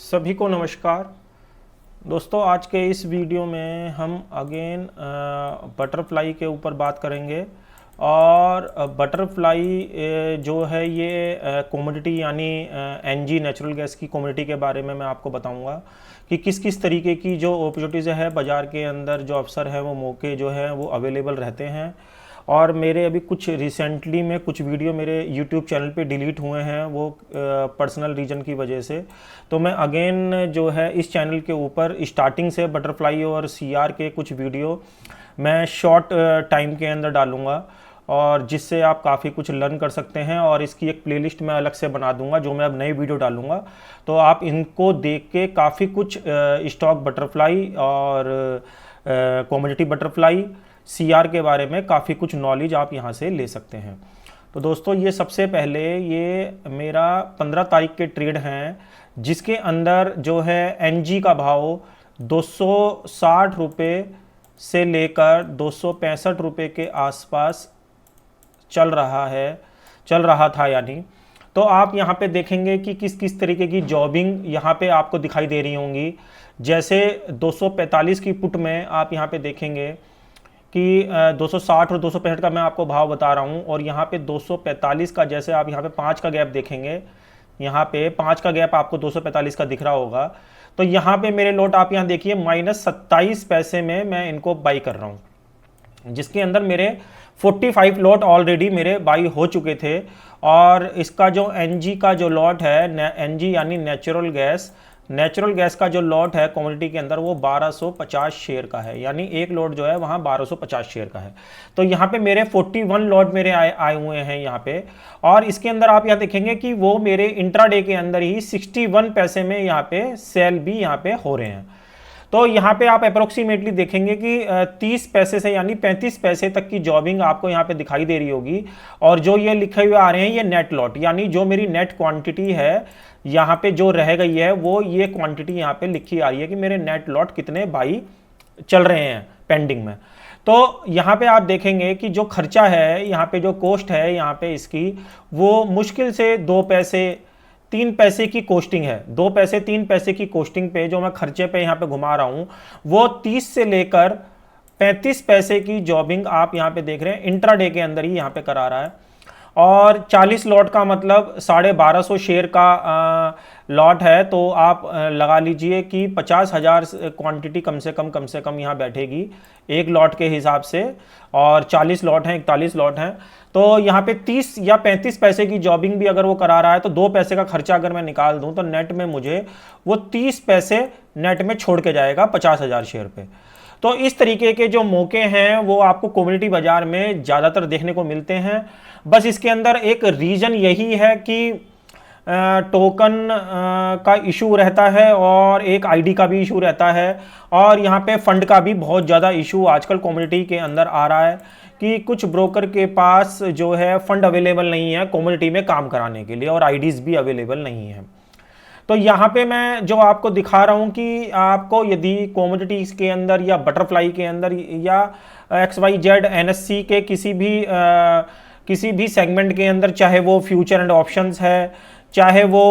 सभी को नमस्कार दोस्तों। आज के इस वीडियो में हम अगेन बटरफ्लाई के ऊपर बात करेंगे और बटरफ्लाई जो है ये कमोडिटी यानी एनजी नेचुरल गैस की कमोडिटी के बारे में मैं आपको बताऊंगा कि किस किस तरीके की जो अपॉर्चुनिटीज़ है बाज़ार के अंदर, जो अवसर है, वो मौके जो है वो अवेलेबल रहते हैं। और मेरे अभी कुछ रिसेंटली में कुछ वीडियो मेरे यूट्यूब चैनल पे डिलीट हुए हैं वो पर्सनल रीजन की वजह से। तो मैं अगेन जो है इस चैनल के ऊपर स्टार्टिंग से बटरफ्लाई और सीआर के कुछ वीडियो मैं शॉर्ट टाइम के अंदर डालूंगा और जिससे आप काफ़ी कुछ लर्न कर सकते हैं। और इसकी एक प्लेलिस्ट मैं अलग से बना दूंगा जो मैं अब नई वीडियो डालूंगा, तो आप इनको देख के काफ़ी कुछ स्टॉक बटरफ्लाई और कमोडिटी बटरफ्लाई सीआर के बारे में काफ़ी कुछ नॉलेज आप यहाँ से ले सकते हैं। तो दोस्तों ये सबसे पहले ये मेरा 15 तारीख के ट्रेड हैं जिसके अंदर जो है एनजी का भाव 260 रुपये से लेकर 265 रुपये के आसपास चल रहा था यानी। तो आप यहाँ पे देखेंगे कि किस किस तरीके की जॉबिंग यहाँ पे आपको दिखाई दे रही होंगी। जैसे 245 की पुट में आप यहाँ पे देखेंगे कि 260 और 265 का मैं आपको भाव बता रहा हूँ, और यहाँ पे 245 का, जैसे आप यहाँ पे 5 का गैप देखेंगे, यहाँ पे 5 का गैप आपको 245 का दिख रहा होगा। तो यहाँ पे मेरे लॉट आप यहाँ देखिए -27 पैसे में मैं इनको बाई कर रहा हूँ, जिसके अंदर मेरे 45 लॉट ऑलरेडी मेरे बाई हो चुके थे। और इसका जो एनजी का जो लॉट है, एनजी यानी नेचुरल गैस का जो लॉट है कमोडिटी के अंदर वो 1250 शेयर का है, यानी एक लॉट जो है वहाँ 1250 शेयर का है। तो यहाँ पे मेरे 41 लॉट मेरे आए हुए हैं यहाँ पे। और इसके अंदर आप यहाँ देखेंगे कि वो मेरे इंट्राडे के अंदर ही 61 पैसे में यहाँ पे सेल भी यहाँ पे हो रहे हैं। तो यहाँ पे आप अप्रोक्सीमेटली देखेंगे कि 30 पैसे से यानी 35 पैसे तक की जॉबिंग आपको यहाँ पे दिखाई दे रही होगी। और जो ये लिखे हुए आ रहे हैं ये नेट लॉट, यानी जो मेरी नेट क्वांटिटी है यहाँ पे जो रह गई है वो ये क्वांटिटी यहाँ पे लिखी आ रही है कि मेरे नेट लॉट कितने बाई चल रहे हैं पेंडिंग में। तो यहाँ पे आप देखेंगे कि जो खर्चा है यहाँ पे, जो कॉस्ट है यहाँ पे इसकी, वो मुश्किल से 2 पैसे 3 पैसे की कोस्टिंग है। 2 पैसे 3 पैसे की कोस्टिंग पे जो मैं खर्चे पे यहाँ पे घुमा रहा हूँ वो 30 से लेकर 35 पैसे की जॉबिंग आप यहाँ पे देख रहे हैं इंट्राडे के अंदर ही यहाँ पे करा रहा है। और 40 लॉट का मतलब 1250 शेयर का लॉट है। तो आप लगा लीजिए कि 50,000 क्वांटिटी कम से कम यहाँ बैठेगी एक लॉट के हिसाब से। और 40 लॉट हैं, 41 लॉट हैं, तो यहाँ पे 30 या 35 पैसे की जॉबिंग भी अगर वो करा रहा है तो 2 पैसे का खर्चा अगर मैं निकाल दूं तो नेट में मुझे वो 30 पैसे नेट में छोड़ के जाएगा 50,000 शेयर पे। तो इस तरीके के जो मौके हैं वो आपको कमोडिटी बाजार में ज़्यादातर देखने को मिलते हैं। बस इसके अंदर एक रीज़न यही है कि टोकन का इशू रहता है और एक आईडी का भी इशू रहता है, और यहाँ पे फंड का भी बहुत ज़्यादा इशू आजकल कमोडिटी के अंदर आ रहा है कि कुछ ब्रोकर के पास जो है फंड अवेलेबल नहीं है कमोडिटी में काम कराने के लिए, और आईडीज़ भी अवेलेबल नहीं है। तो यहाँ पे मैं जो आपको दिखा रहा हूँ कि आपको यदि कमोडिटीज़ के अंदर या बटरफ्लाई के अंदर या XYZ NSE के किसी भी सेगमेंट के अंदर, चाहे वो फ्यूचर एंड ऑप्शंस है, चाहे वो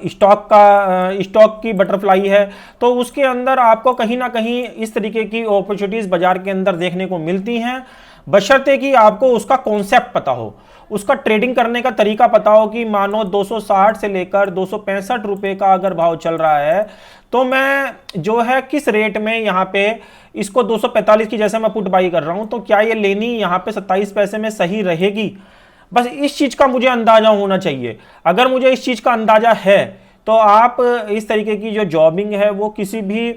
स्टॉक की बटरफ्लाई है, तो उसके अंदर आपको कहीं ना कहीं इस तरीके की अपॉर्चुनिटीज़ बाजार के अंदर देखने को मिलती हैं, बशर्ते कि आपको उसका कॉन्सेप्ट पता हो, उसका ट्रेडिंग करने का तरीका पता हो। कि मानो 260 से लेकर 265 रुपये का अगर भाव चल रहा है तो मैं जो है किस रेट में यहाँ पे इसको 245 की जैसे मैं पुट बाई कर रहा हूँ, तो क्या ये लेनी यहाँ पे 27 पैसे में सही रहेगी। बस इस चीज़ का मुझे अंदाजा होना चाहिए। अगर मुझे इस चीज़ का अंदाजा है तो आप इस तरीके की जो जॉबिंग है वो किसी भी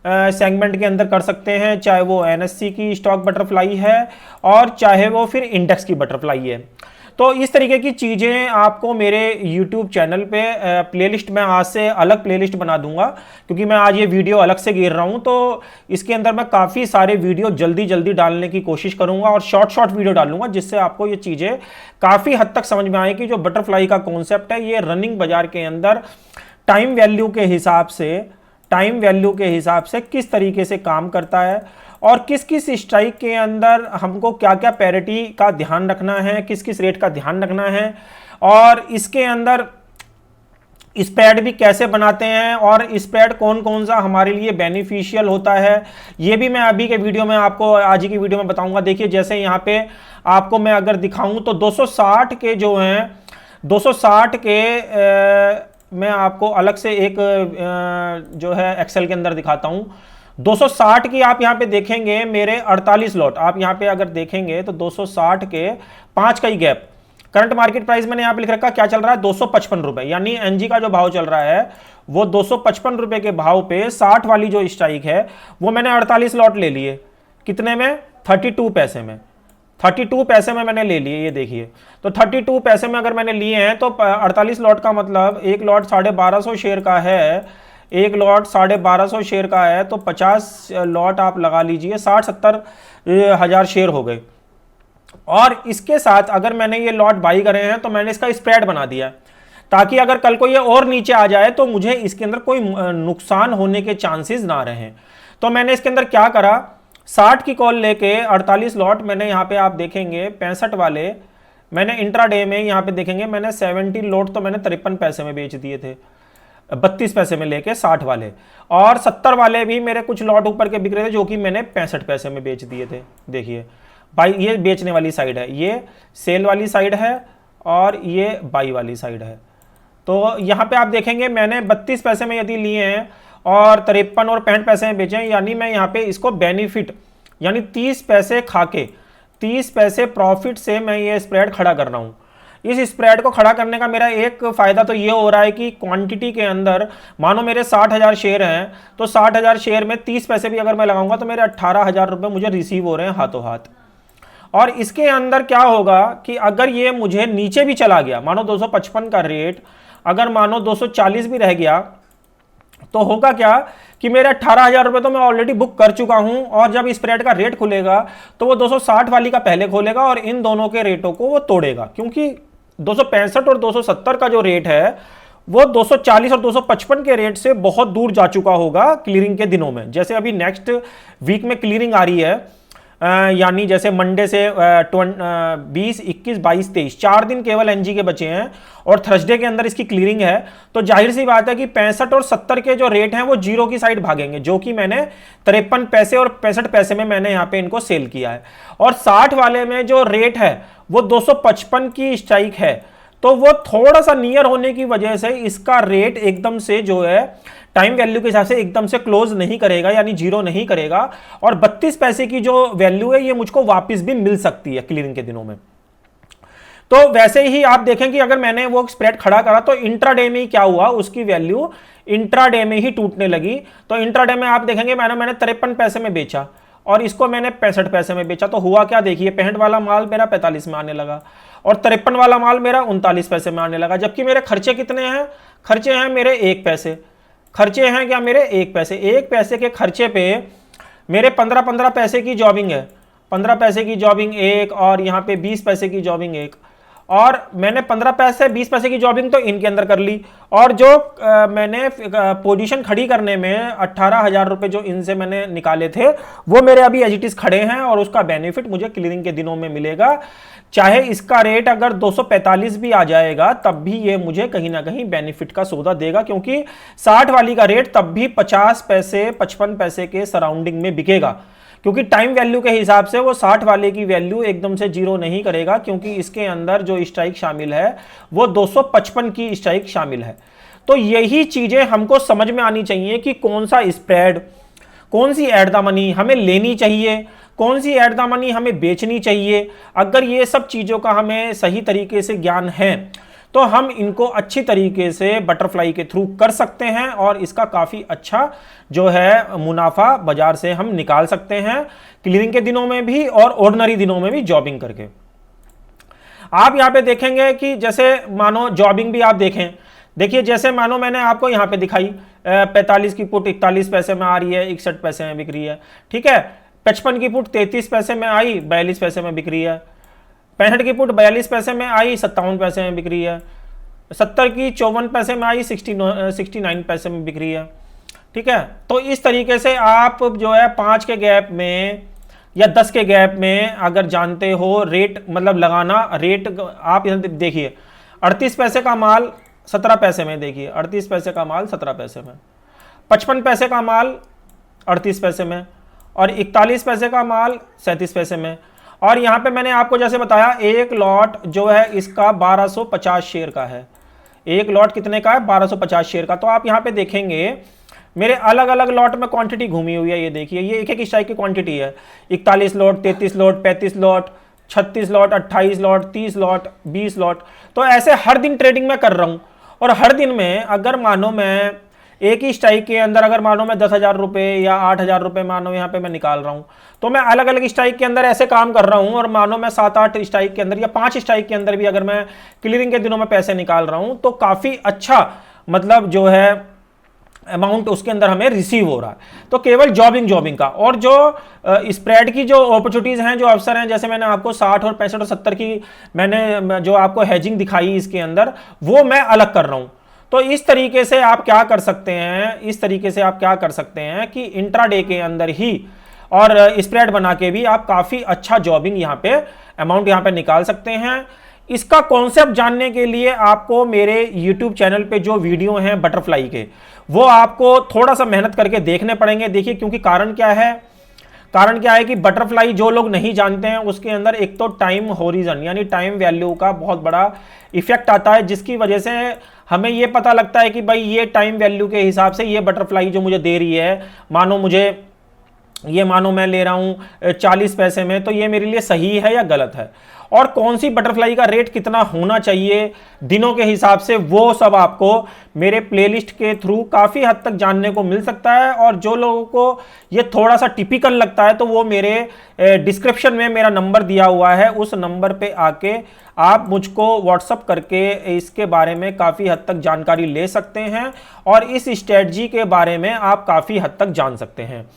सेगमेंट के अंदर कर सकते हैं, चाहे वो NSE की स्टॉक बटरफ्लाई है और चाहे वो फिर इंडेक्स की बटरफ्लाई है। तो इस तरीके की चीज़ें आपको मेरे YouTube चैनल पे प्लेलिस्ट में आज से अलग प्लेलिस्ट बना दूंगा, क्योंकि मैं आज ये वीडियो अलग से घेर रहा हूँ। तो इसके अंदर मैं काफ़ी सारे वीडियो जल्दी डालने की कोशिश करूँगा और शॉर्ट वीडियो डालूंगा, जिससे आपको ये चीज़ें काफ़ी हद तक समझ में आए कि जो बटरफ्लाई का कॉन्सेप्ट है ये रनिंग बाजार के अंदर टाइम वैल्यू के हिसाब से किस तरीके से काम करता है, और किस किस स्ट्राइक के अंदर हमको क्या क्या पैरिटी का ध्यान रखना है, किस किस रेट का ध्यान रखना है, और इसके अंदर स्प्रेड भी कैसे बनाते हैं और स्प्रेड कौन कौन सा हमारे लिए बेनिफिशियल होता है, ये भी मैं अभी के वीडियो में आपको, आज ही की वीडियो में बताऊंगा। देखिए जैसे यहाँ पे आपको मैं अगर दिखाऊं तो 260 के जो हैं 260 के मैं आपको अलग से एक जो है एक्सेल के अंदर दिखाता हूं। 260 की आप यहां पे देखेंगे मेरे 48 लॉट, आप यहां पे अगर देखेंगे तो 260 के 5 का ही गैप, करंट मार्केट प्राइस मैंने यहां पे लिख रखा, क्या चल रहा है 255 रुपए, यानी एनजी का जो भाव चल रहा है वो 255 रुपए के भाव पे 60 वाली जो स्ट्राइक है वो मैंने 48 लॉट ले लिए। कितने में? 32 पैसे में। 32 पैसे में मैंने ले लिए, ये देखिए। तो 32 पैसे में अगर मैंने लिए हैं तो 48 लॉट का मतलब एक लॉट 1250 शेयर का है, एक लॉट 1250 शेयर का है, तो 50 लॉट आप लगा लीजिए, 60-70 हजार शेयर हो गए। और इसके साथ अगर मैंने ये लॉट बाई करे हैं तो मैंने इसका स्प्रेड बना दिया ताकि अगर कल को ये और नीचे आ जाए तो मुझे इसके अंदर कोई नुकसान होने के चांसेस ना रहें। तो मैंने इसके अंदर क्या करा, 60 की कॉल लेके 48 लॉट मैंने यहाँ पे आप देखेंगे 65 वाले मैंने इंट्राडे में यहाँ पे देखेंगे मैंने 70 लॉट तो मैंने 53 पैसे में बेच दिए थे, 32 पैसे में लेके 60 वाले, और 70 वाले भी मेरे कुछ लॉट ऊपर के बिक रहे थे जो कि मैंने 65 पैसे में बेच दिए थे। देखिए बाई, ये बेचने वाली साइड है, ये सेल वाली साइड है और ये बाई वाली साइड है। तो यहाँ पे आप देखेंगे मैंने 32 पैसे में यदि लिए हैं और 53 और 65 पैसे में बेचे हैं, यानी मैं यहाँ पे इसको बेनिफिट यानी 30 पैसे खाके 30 पैसे प्रॉफिट से मैं ये स्प्रेड खड़ा कर रहा हूँ। इस स्प्रेड को खड़ा करने का मेरा एक फायदा तो ये हो रहा है कि क्वांटिटी के अंदर मानो मेरे 60,000 शेयर हैं तो 60,000 शेयर में 30 पैसे भी अगर मैं लगाऊंगा तो मेरे 18,000 रुपये मुझे रिसीव हो रहे हैं हाथों हाथ। और इसके अंदर क्या होगा कि अगर ये मुझे नीचे भी चला गया, मानो 255 का रेट अगर मानो 240 भी रह गया तो होगा क्या कि मेरे 18,000 रुपये तो मैं ऑलरेडी बुक कर चुका हूं, और जब स्प्रेड का रेट खुलेगा तो वो 260 वाली का पहले खोलेगा और इन दोनों के रेटों को वो तोड़ेगा, क्योंकि 265 और 270 का जो रेट है वो 240 और 255 के रेट से बहुत दूर जा चुका होगा क्लियरिंग के दिनों में। जैसे अभी नेक्स्ट वीक में क्लियरिंग आ रही है, यानी जैसे मंडे से 20, 21, 22, 23 4 दिन केवल एनजी के बचे हैं और थर्सडे के अंदर इसकी क्लियरिंग है, तो जाहिर सी बात है कि 65 और 70 के जो रेट हैं वो जीरो की साइड भागेंगे, जो कि मैंने 53 पैसे और 65 पैसे में मैंने यहाँ पे इनको सेल किया है। और 60 वाले में जो रेट है वो 255 की स्ट्राइक है, तो वो थोड़ा सा नियर होने की वजह से इसका रेट एकदम से जो है टाइम वैल्यू के हिसाब से एकदम से क्लोज नहीं करेगा, यानी जीरो नहीं करेगा, और 32 पैसे की जो वैल्यू है ये मुझको वापस भी मिल सकती है क्लियरिंग के दिनों में। तो वैसे ही आप देखें कि अगर मैंने वो स्प्रेड खड़ा करा तो इंट्राडे में क्या हुआ, उसकी वैल्यू इंट्राडे में ही टूटने लगी। तो इंट्राडे में आप देखेंगे मैंने 53 पैसे में बेचा और इसको मैंने 65 पैसे में बेचा, तो हुआ क्या देखिए, 65 वाला माल मेरा 45 में आने लगा और 53 वाला माल मेरा 39 पैसे में आने लगा। जबकि मेरे खर्चे कितने हैं, खर्चे हैं मेरे 1 पैसे, खर्चे हैं क्या मेरे 1 पैसे। 1 पैसे के खर्चे पे मेरे 15 पैसे की जॉबिंग है, 15 पैसे की जॉबिंग एक, और यहाँ पे 20 पैसे की जॉबिंग एक, और मैंने 15 पैसे 20 पैसे की जॉबिंग तो इनके अंदर कर ली, और जो मैंने पोजीशन खड़ी करने में 18,000 रुपये जो इनसे मैंने निकाले थे वो मेरे अभी एज इट इज खड़े हैं, और उसका बेनिफिट मुझे क्लियरिंग के दिनों में मिलेगा। चाहे इसका रेट अगर 245 भी आ जाएगा तब भी ये मुझे कहीं ना कहीं बेनिफिट का सौदा देगा, क्योंकि 60 वाली का रेट तब भी 50 पैसे 55 पैसे के सराउंडिंग में बिकेगा, क्योंकि टाइम वैल्यू के हिसाब से वो 60 वाले की वैल्यू एकदम से जीरो नहीं करेगा, क्योंकि इसके अंदर जो स्ट्राइक शामिल है वो 255 की स्ट्राइक शामिल है। तो यही चीजें हमको समझ में आनी चाहिए कि कौन सा स्प्रेड, कौन सी एट द मनी हमें लेनी चाहिए, कौन सी एट द मनी हमें बेचनी चाहिए। अगर ये सब चीजों का हमें सही तरीके से ज्ञान है तो हम इनको अच्छी तरीके से बटरफ्लाई के थ्रू कर सकते हैं, और इसका काफी अच्छा जो है मुनाफा बाजार से हम निकाल सकते हैं क्लियरिंग के दिनों में भी और ऑर्डिनरी दिनों में भी जॉबिंग करके। आप यहां पे देखेंगे कि जैसे मानो जॉबिंग भी आप देखें, देखिए जैसे मानो मैंने आपको यहां पे दिखाई 45 की पुट 41 पैसे में आ रही है, 61 पैसे में बिक रही है, ठीक है। 55 की पुट 33 पैसे में आई, 42 पैसे में बिक रही है। 65 की पुट 42 पैसे में आई, 57 पैसे में बिक रही है। 70 की 54 पैसे में आई, 69 पैसे में बिक रही है, ठीक है। तो इस तरीके से आप जो है 5 के गैप में या 10 के गैप में अगर जानते हो रेट मतलब लगाना, रेट आप देखिए 38 पैसे का माल 17 पैसे में, देखिए 38 पैसे का माल 17 पैसे में, 55 पैसे का माल 38 पैसे में, और 41 पैसे का माल 37 पैसे में। और यहाँ पे मैंने आपको जैसे बताया एक लॉट जो है इसका 1250 शेयर का है। एक लॉट कितने का है? 1250 शेयर का। तो आप यहाँ पे देखेंगे मेरे अलग अलग लॉट में क्वांटिटी घूमी हुई है। ये देखिए, ये एक एक स्ट्राइक की क्वांटिटी है। 41 lot, 33 lot, 35 lot, 36 lot, 28 lot, 30 lot, 20 lot. तो ऐसे हर दिन ट्रेडिंग में कर रहा हूँ। और हर दिन में अगर मानो मैं एक ही स्ट्राइक के अंदर अगर मानो मैं 10,000 रुपये या 8,000 रुपये मानो यहाँ पे मैं निकाल रहा हूँ, तो मैं अलग अलग स्ट्राइक के अंदर ऐसे काम कर रहा हूँ। और मानो मैं 7-8 स्ट्राइक के अंदर या 5 स्ट्राइक के अंदर भी अगर मैं क्लियरिंग के दिनों में पैसे निकाल रहा हूँ, तो काफ़ी अच्छा मतलब जो है अमाउंट उसके अंदर हमें रिसीव हो रहा है। तो केवल जॉबिंग का। और जो स्प्रेड की जो अपॉर्चुनिटीज हैं, जो अवसर हैं, जैसे मैंने आपको 60 और 65 और 70 की मैंने जो आपको हेजिंग दिखाई इसके अंदर, वो मैं अलग कर रहा हूं। तो इस तरीके से आप क्या कर सकते हैं, इस तरीके से आप क्या कर सकते हैं कि इंट्राडे के अंदर ही और स्प्रेड बना के भी आप काफी अच्छा जॉबिंग यहाँ पे अमाउंट यहाँ पे निकाल सकते हैं। इसका कॉन्सेप्ट जानने के लिए आपको मेरे YouTube चैनल पे जो वीडियो हैं बटरफ्लाई के, वो आपको थोड़ा सा मेहनत करके देखने पड़ेंगे। देखिए, क्योंकि कारण क्या है, कारण क्या है कि बटरफ्लाई जो लोग नहीं जानते हैं उसके अंदर एक तो टाइम होरिजन यानी टाइम वैल्यू का बहुत बड़ा इफेक्ट आता है, जिसकी वजह से हमें ये पता लगता है कि भाई ये टाइम वैल्यू के हिसाब से ये बटरफ्लाई जो मुझे दे रही है, मानो मैं ले रहा हूं 40 पैसे में, तो ये मेरे लिए सही है या गलत है, और कौन सी बटरफ्लाई का रेट कितना होना चाहिए दिनों के हिसाब से, वो सब आपको मेरे प्लेलिस्ट के थ्रू काफ़ी हद तक जानने को मिल सकता है। और जो लोगों को ये थोड़ा सा टिपिकल लगता है, तो वो मेरे डिस्क्रिप्शन में मेरा नंबर दिया हुआ है, उस नंबर पे आके आप मुझको व्हाट्सअप करके इसके बारे में काफ़ी हद तक जानकारी ले सकते हैं और इस स्ट्रेटजी के बारे में आप काफ़ी हद तक जान सकते हैं।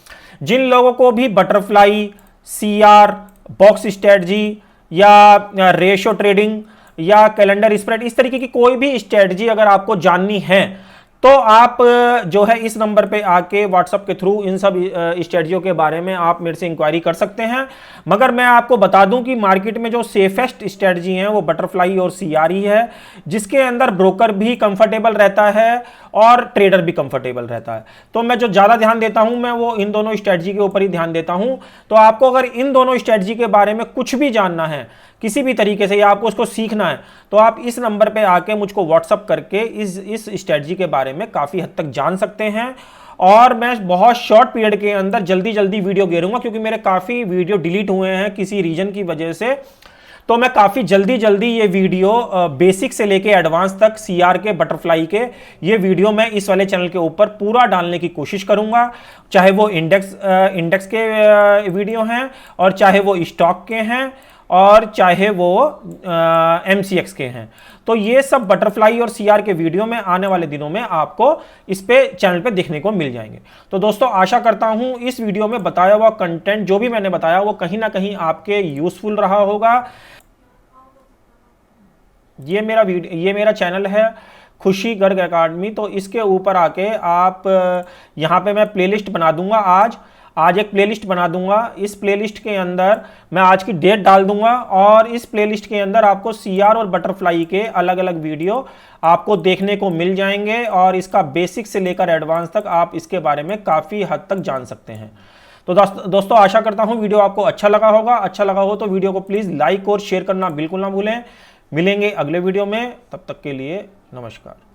जिन लोगों को भी बटरफ्लाई, CR, बॉक्स स्ट्रेटजी या रेशो ट्रेडिंग या कैलेंडर स्प्रेड, इस तरीके की कोई भी स्ट्रेटजी अगर आपको जाननी है, तो आप जो है इस नंबर पे आके व्हाट्सएप के थ्रू इन सब स्ट्रेटजियों के बारे में आप मेरे से इंक्वायरी कर सकते हैं। मगर मैं आपको बता दूं कि मार्केट में जो सेफेस्ट स्ट्रेटजी हैं वो बटरफ्लाई और CR ही है, जिसके अंदर ब्रोकर भी कंफर्टेबल रहता है और ट्रेडर भी कंफर्टेबल रहता है। तो मैं जो ज़्यादा ध्यान देता हूं, मैं वो इन दोनों स्ट्रेटजी के ऊपर ही ध्यान देता हूं। तो आपको अगर इन दोनों स्ट्रेटजी के बारे में कुछ भी जानना है किसी भी तरीके से, या आपको उसको सीखना है, तो आप इस नंबर पे आके मुझको व्हाट्सअप करके इस स्ट्रेटजी के बारे में काफ़ी हद तक जान सकते हैं। और मैं बहुत शॉर्ट पीरियड के अंदर जल्दी वीडियो घेरूंगा, क्योंकि मेरे काफ़ी वीडियो डिलीट हुए हैं किसी रीजन की वजह से। तो मैं काफ़ी जल्दी ये वीडियो बेसिक से लेके एडवांस तक CR के, बटरफ्लाई के, ये वीडियो मैं इस वाले चैनल के ऊपर पूरा डालने की कोशिश करूंगा, चाहे वो इंडेक्स के वीडियो हैं, और चाहे वो स्टॉक के हैं, और चाहे वो MCX के हैं। तो ये सब बटरफ्लाई और CR के वीडियो में आने वाले दिनों में आपको इस पे चैनल पे देखने को मिल जाएंगे। तो दोस्तों, आशा करता हूं इस वीडियो में बताया हुआ कंटेंट जो भी मैंने बताया वो कहीं ना कहीं आपके यूजफुल रहा होगा। ये मेरा चैनल है खुशी गर्ग एकेडमी। तो इसके ऊपर आके आप यहाँ पे मैं प्लेलिस्ट बना दूंगा। आज एक प्लेलिस्ट बना दूंगा। इस प्लेलिस्ट के अंदर मैं आज की डेट डाल दूंगा, और इस प्लेलिस्ट के अंदर आपको CR और बटरफ्लाई के अलग अलग वीडियो आपको देखने को मिल जाएंगे, और इसका बेसिक से लेकर एडवांस तक आप इसके बारे में काफ़ी हद तक जान सकते हैं। तो दोस्तों, आशा करता हूं वीडियो आपको अच्छा लगा होगा। अच्छा लगा हो तो वीडियो को प्लीज़ लाइक और शेयर करना बिल्कुल ना भूलें। मिलेंगे अगले वीडियो में, तब तक के लिए नमस्कार।